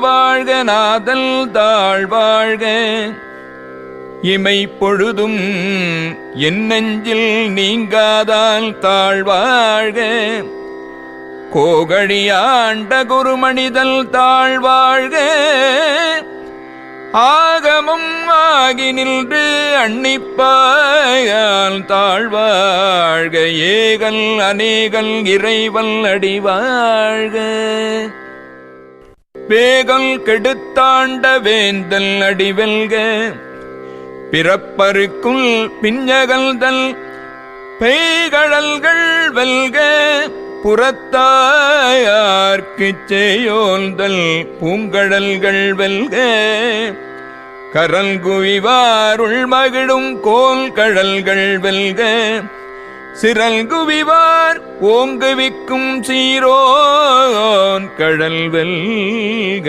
வாழ்க நாதல் தாழ்வாழ்க இமை பொழுதும் என் நெஞ்சில் நீங்காதால் தாழ்வாழ்க கோகழியாண்ட குருமணிதல் தாழ்வாழ்க ஆகமும் ஆகி நின்று அன்னிப்பாயால் தாழ்வாழ்க ஏகல் அநேகல் இறைவல் அடிவாழ்க வேகல் கெடுத்தாண்ட வேந்தல் அடிவெல்க பிறப்பருக்குள் பிஞ்சகல்தல் பெய்கழல்கள் வெல்க புறத்தாயார்க்குச் செய்யோல்தல் பூங்கடல்கள் வெல்க கரல்குவிவாருள் மகிழும் கோல் கழல்கள் வெல்க சிரல்குவிவார் ஓங்குவிக்கும் சீரோன் கழல் வெல்க.